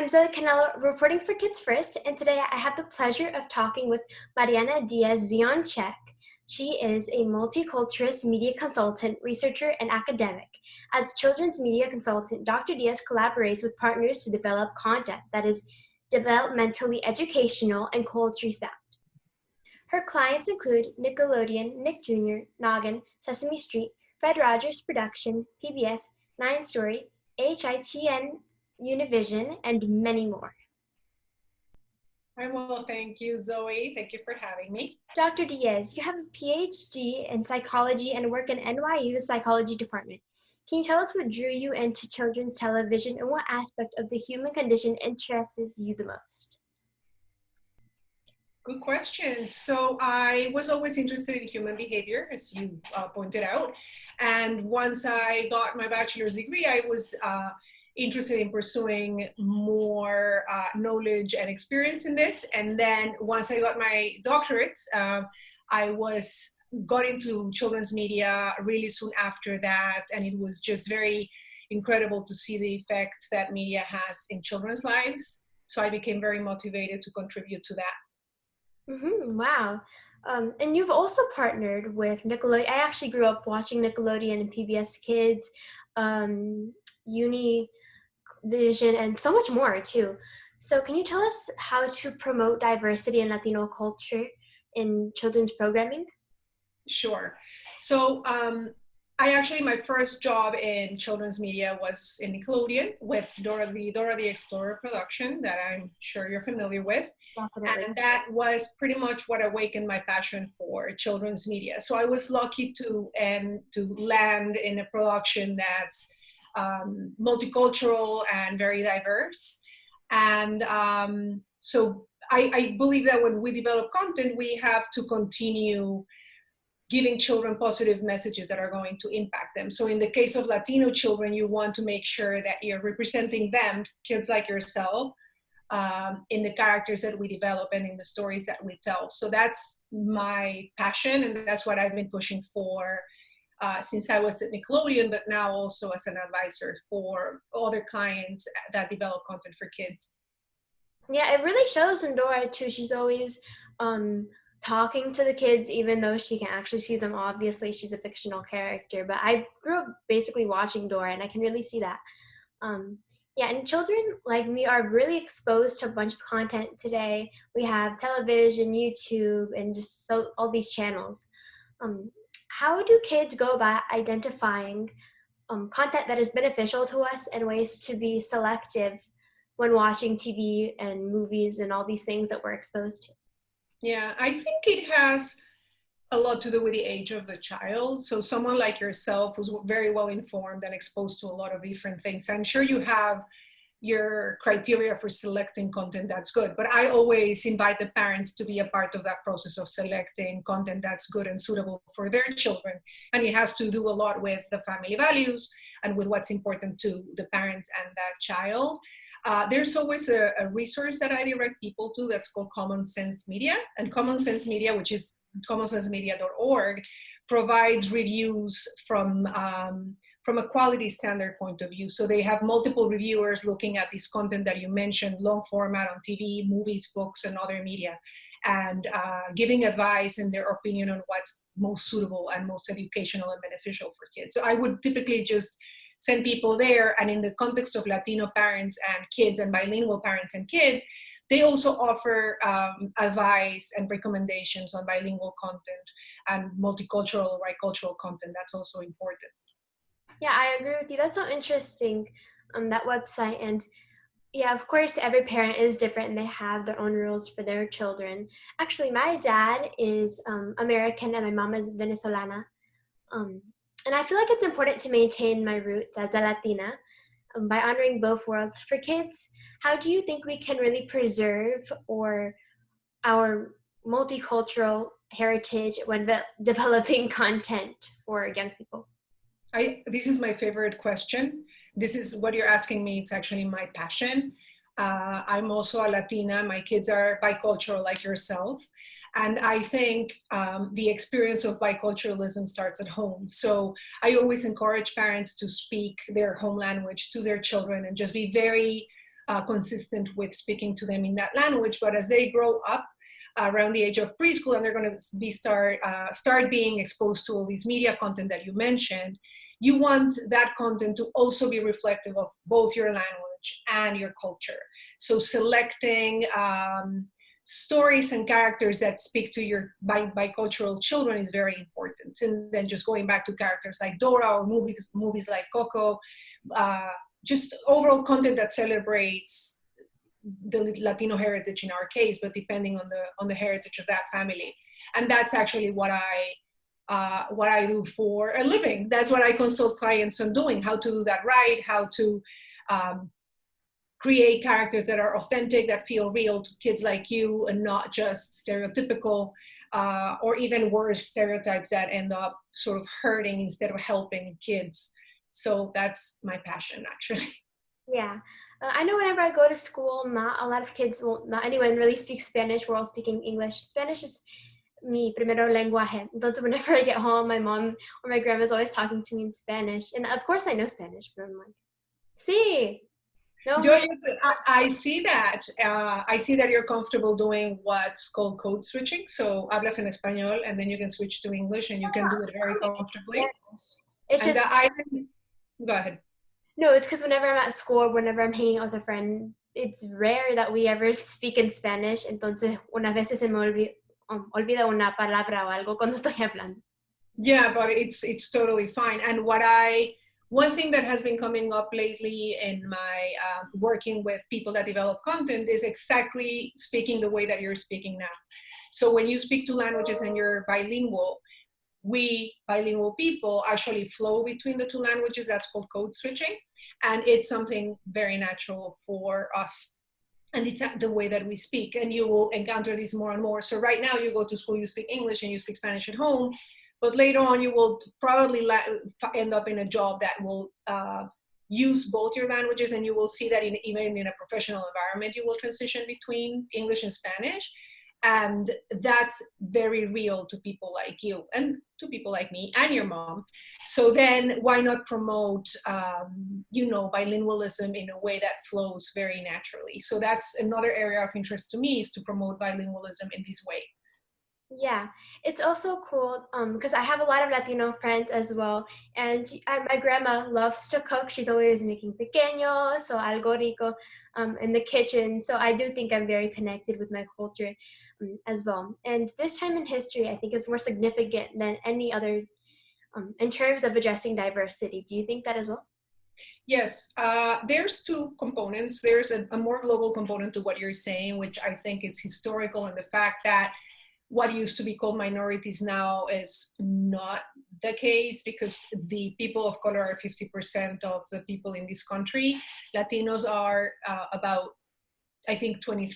Zoe Canelo, reporting for Kids First, and today I have the pleasure of talking with Mariana Diaz-Wionczek. She is a multiculturalist media consultant, researcher, and academic. As children's media consultant, Dr. Diaz collaborates with partners to develop content that is developmentally educational and culturally sound. Her clients include Nickelodeon, Nick Jr., Noggin, Sesame Street, Fred Rogers Production, PBS, 9 Story, HITN, Univision, and many more. Well, thank you, Zoe. Thank you for having me. Dr. Diaz, you have a Ph.D. in psychology and work in NYU's psychology department. Can you tell us what drew you into children's television and what aspect of the human condition interests you the most? Good question. So I was always interested in human behavior, as you pointed out. And once I got my bachelor's degree, I was interested in pursuing more knowledge and experience in this. And then once I got my doctorate, I got into children's media really soon after that. And it was just very incredible to see the effect that media has in children's lives. So I became very motivated to contribute to that. Wow. And you've also partnered with Nickelodeon. I actually grew up watching Nickelodeon and PBS Kids, Univision, and so much more too. So can you tell us how to promote diversity and Latino culture in children's programming? Sure. So my first job in children's media was in Nickelodeon with Dora the Explorer production that I'm sure you're familiar with. Definitely. And that was pretty much what awakened my passion for children's media. So I was lucky to land in a production that's multicultural and very diverse. And so I believe that when we develop content, we have to continue giving children positive messages that are going to impact them. So in the case of Latino children, you want to make sure that you're representing them, kids like yourself, in the characters that we develop and in the stories that we tell. So that's my passion, and that's what I've been pushing for since I was at Nickelodeon, but now also as an advisor for other clients that develop content for kids. Yeah, it really shows in Dora too. She's always talking to the kids, even though she can actually see them. Obviously, she's a fictional character, but I grew up basically watching Dora, and I can really see that. Yeah, and children like me are really exposed to a bunch of content today. We have television, YouTube, and just all these channels. How do kids go about identifying content that is beneficial to us and ways to be selective when watching TV and movies and all these things that we're exposed to? Yeah, I think it has a lot to do with the age of the child. So someone like yourself who's very well informed and exposed to a lot of different things, I'm sure you have your criteria for selecting content that's good. But I always invite the parents to be a part of that process of selecting content that's good and suitable for their children. And it has to do a lot with the family values and with what's important to the parents and that child. There's always a resource that I direct people to that's called Common Sense Media. And Common Sense Media, which is commonsensemedia.org, provides reviews from a quality standard point of view. So they have multiple reviewers looking at this content that you mentioned, long format on TV, movies, books, and other media, and giving advice and their opinion on what's most suitable and most educational and beneficial for kids. So I would typically just send people there, and in the context of Latino parents and kids and bilingual parents and kids, they also offer advice and recommendations on bilingual content and multicultural or bicultural content. That's also important. Yeah, I agree with you. That's so interesting, that website. And yeah, of course, every parent is different and they have their own rules for their children. Actually, my dad is American and my mom is Venezolana. And I feel like it's important to maintain my roots as a Latina by honoring both worlds. For kids, how do you think we can really preserve our multicultural heritage when developing content for young people? This is my favorite question. This is what you're asking me. It's actually my passion. I'm also a Latina. My kids are bicultural like yourself. And I think the experience of biculturalism starts at home. So I always encourage parents to speak their home language to their children and just be very consistent with speaking to them in that language. But as they grow up around the age of preschool, and they're going to be start being exposed to all this media content that you mentioned, you want that content to also be reflective of both your language and your culture. So selecting stories and characters that speak to your bicultural children is very important. And then just going back to characters like Dora, or movies like Coco, just overall content that celebrates the Latino heritage in our case, but depending on the heritage of that family. And that's actually what I do for a living. That's what I consult clients on doing, how to do that right, how to create characters that are authentic, that feel real to kids like you, and not just stereotypical, or even worse, stereotypes that end up sort of hurting instead of helping kids. So that's my passion, actually. Yeah. I know whenever I go to school, not a lot of kids, well, not anyone really speaks Spanish. We're all speaking English. Spanish is mi primero lenguaje. Entonces, whenever I get home, my mom or my grandma's always talking to me in Spanish. And of course I know Spanish, but I'm like, sí. No, I see that. I see that you're comfortable doing what's called code switching. So hablas en español, and then you can switch to English, and you can do it very comfortably. It's and just, go ahead. No, it's because whenever I'm at school, or whenever I'm hanging out with a friend, it's rare that we ever speak in Spanish. Entonces, unas veces se me olvida una palabra o algo cuando estoy hablando. Yeah, but it's totally fine. And one thing that has been coming up lately in my working with people that develop content is exactly speaking the way that you're speaking now. So when you speak two languages and you're bilingual, we bilingual people actually flow between the two languages. That's called code switching. And it's something very natural for us. And it's the way that we speak. And you will encounter this more and more. So right now you go to school, you speak English and you speak Spanish at home. But later on, you will probably end up in a job that will use both your languages. And you will see that even in a professional environment, you will transition between English and Spanish. And that's very real to people like you and to people like me and your mom. So then why not promote, bilingualism in a way that flows very naturally? So that's another area of interest to me, is to promote bilingualism in this way. Yeah, it's also cool because I have a lot of Latino friends as well, and my grandma loves to cook. She's always making pequeños or algo rico in the kitchen. So I do think I'm very connected with my culture as well. And this time in history, I think it's more significant than any other in terms of addressing diversity. Do you think that as well? Yes, there's two components. There's a more global component to what you're saying, which I think is historical, and the fact that what used to be called minorities now is not the case, because the people of color are 50% of the people in this country. Latinos are about, I think, between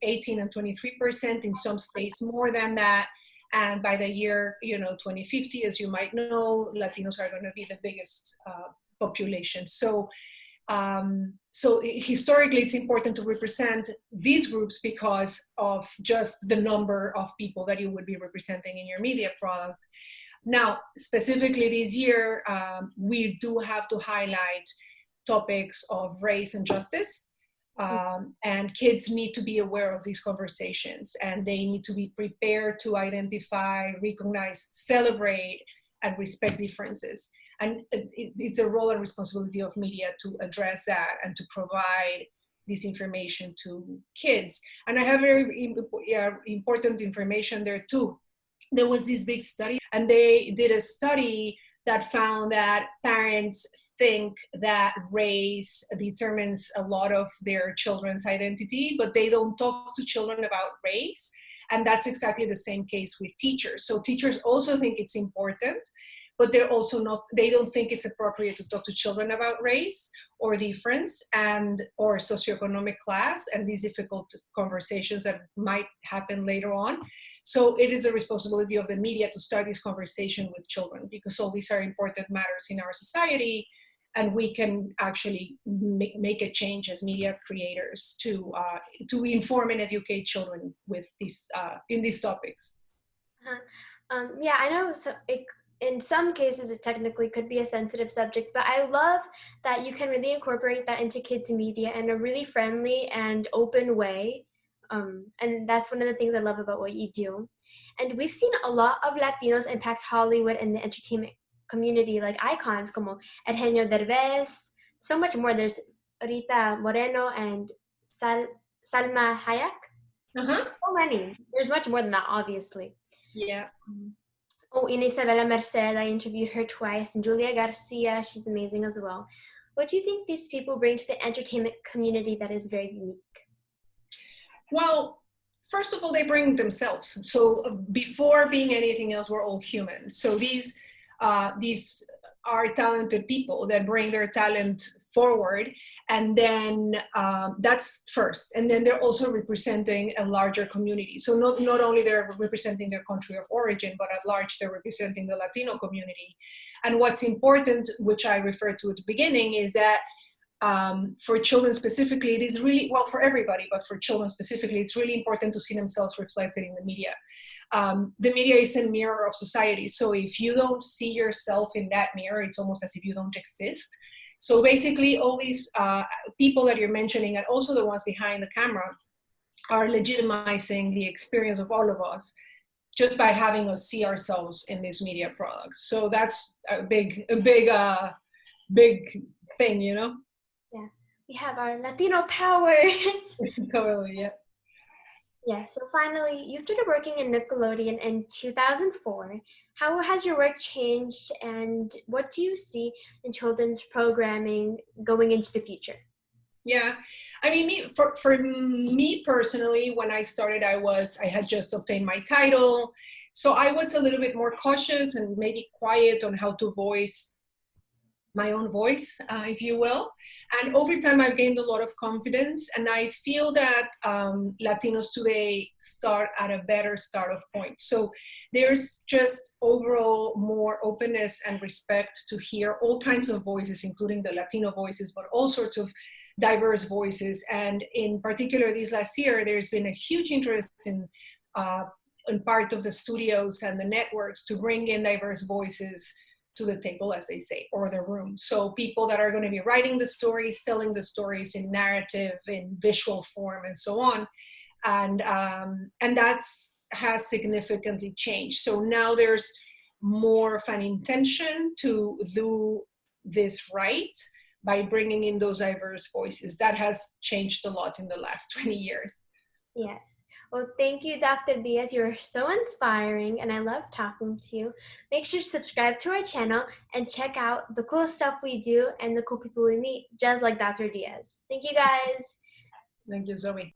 18 and 23%, in some states more than that. And by the year 2050, as you might know, Latinos are going to be the biggest population. So historically, it's important to represent these groups because of just the number of people that you would be representing in your media product. Now, specifically this year, we do have to highlight topics of race and justice. And kids need to be aware of these conversations, and they need to be prepared to identify, recognize, celebrate, and respect differences. And it's a role and responsibility of media to address that and to provide this information to kids. And I have very important information there too. There was this big study, and they did a study that found that parents think that race determines a lot of their children's identity, but they don't talk to children about race. And that's exactly the same case with teachers. So teachers also think it's important, but they don't think it's appropriate to talk to children about race or difference or socioeconomic class and these difficult conversations that might happen later on. So it is a responsibility of the media to start this conversation with children, because all these are important matters in our society, and we can actually make a change as media creators to inform and educate children with these in these topics. Yeah, I know. So in some cases it technically could be a sensitive subject, but I love that you can really incorporate that into kids media in a really friendly and open way. And that's one of the things I love about what you do. And we've seen a lot of Latinos impact Hollywood and the entertainment community, like icons como Eugenio Derbez, so much more. There's Rita Moreno and Salma Hayek. Uh-huh. So many. There's much more than that, obviously. Yeah. Oh, and Isabella Merced, I interviewed her twice, and Julia Garcia, she's amazing as well. What do you think these people bring to the entertainment community that is very unique? Well, first of all, they bring themselves. So before being anything else, we're all human. So these are talented people that bring their talent forward, and then that's first. And then they're also representing a larger community. So not only they're representing their country of origin, but at large they're representing the Latino community. And what's important, which I referred to at the beginning, is that for children specifically, it is really, well, for everybody, but for children specifically, it's really important to see themselves reflected in the media. The media is a mirror of society. So if you don't see yourself in that mirror, it's almost as if you don't exist. So basically, all these people that you're mentioning, and also the ones behind the camera, are legitimizing the experience of all of us just by having us see ourselves in this media product. So that's a big thing, you know? Yeah, we have our Latino power. Totally, yeah. Yeah, so finally, you started working in Nickelodeon in 2004. How has your work changed, and what do you see in children's programming going into the future? Yeah, I mean, for me personally, when I started, I had just obtained my title. So I was a little bit more cautious and maybe quiet on how to voice my own voice, if you will. And over time, I've gained a lot of confidence. And I feel that Latinos today start at a better start of point. So there's just overall more openness and respect to hear all kinds of voices, including the Latino voices, but all sorts of diverse voices. And in particular, this last year, there's been a huge interest in part of the studios and the networks to bring in diverse voices to the table, as they say, or the room. So people that are going to be writing the stories, telling the stories in narrative, in visual form, and so on. And that has significantly changed. So now there's more of an intention to do this right by bringing in those diverse voices. That has changed a lot in the last 20 years. Yes. Well, thank you, Dr. Diaz. You're so inspiring, and I love talking to you. Make sure to subscribe to our channel and check out the cool stuff we do and the cool people we meet, just like Dr. Diaz. Thank you, guys. Thank you, Zoe.